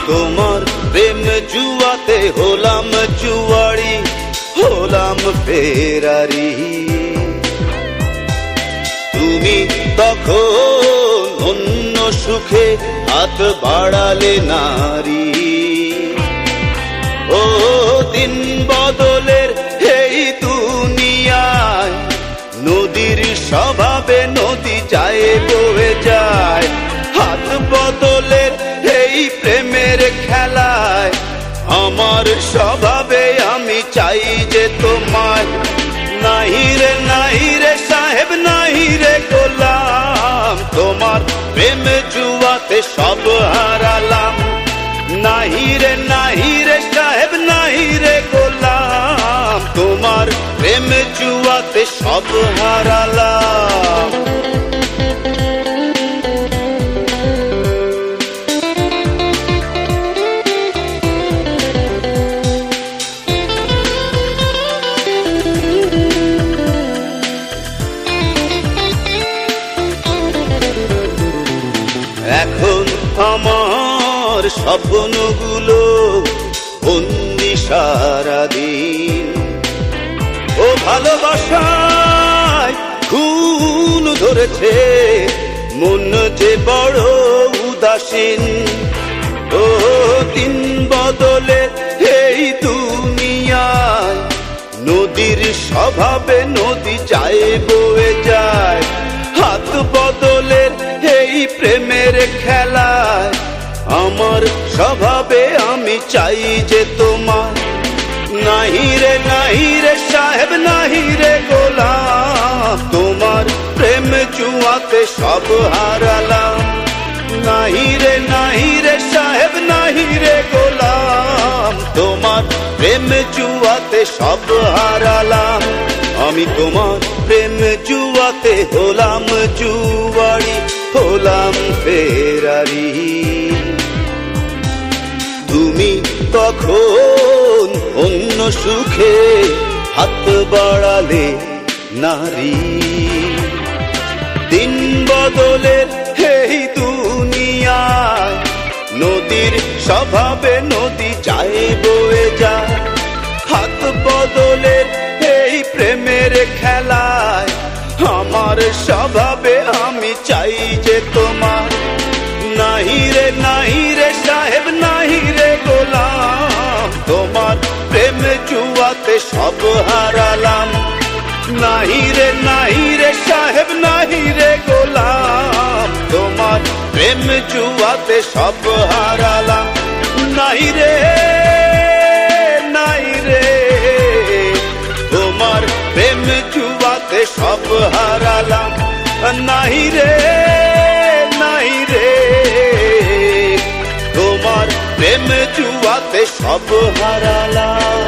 তোমার প্রেম জুয়াতে হলাম জুয়ারি, হলাম ফেরারি। তুমি তখন অন্য সুখে হাত বাড়ালে নারী। ও দিন বদলের এই দুনিয়ায় নদীর স্বভাবে নদী যায় বয়ে যায়। হাত বদলের এই প্রেমের খেলায় আমার স্বভাবে আমি চাই যে তোমায়। নাহি রে সাহেব নাহি রে গোলাম, তোমার প্রেম জুয়াতে সব হারালাম। নাহি রে সাহেব নাহি রে গোলাম, তোমার প্রেম জুয়াতে সব হারালাম। এখন আমার স্বপ্নগুলো বন্দি সারাদিন। ও ভালোবাসায় খুন ধরেছে মন যে বড় উদাসীন। ও দিন বদলে এই দুনিয়ায় নদীর স্বভাবে নদী যায় বয়ে যায়। হাত বদলের এই প্রেমের খেলায় আমার স্বভাবে আমি চাই যে তোমার। নাহি রে সাহেব নাহি রে গোলাম, তোমার প্রেম জুয়াতে সব হারালাম। নাহি রে সাহেব নাহি রে গোলাম, তোমার প্রেম জুয়াতে সব হারালাম। আমি তোমার প্রেম জুয়াতে হলাম জুয়ারি, হলাম ফেরারি। তুমি তখন অন্য সুখে হাত বাড়ালে নারী। দিন বদলের এই দুনিয়ায় নদীর স্বভাবে নদী যায় বয়ে যায়। হাত বদলের এই প্রেমের খেলায় আমার স্বভাবে আমি চাই যে তোমার। নাহি রে সাহেব নাহি রে গোলাম, তোমার প্রেম জুয়াতে সব হারালাম। নাহি রে সাহেব নাহি রে গোলাম, তোমার প্রেম জুয়াতে সব হারালাম। নাহি রে তোমার প্রেম জুয়াতে সব হারালাম। নাহি রে তোমার প্রেম জুয়াতে সব হারালাম।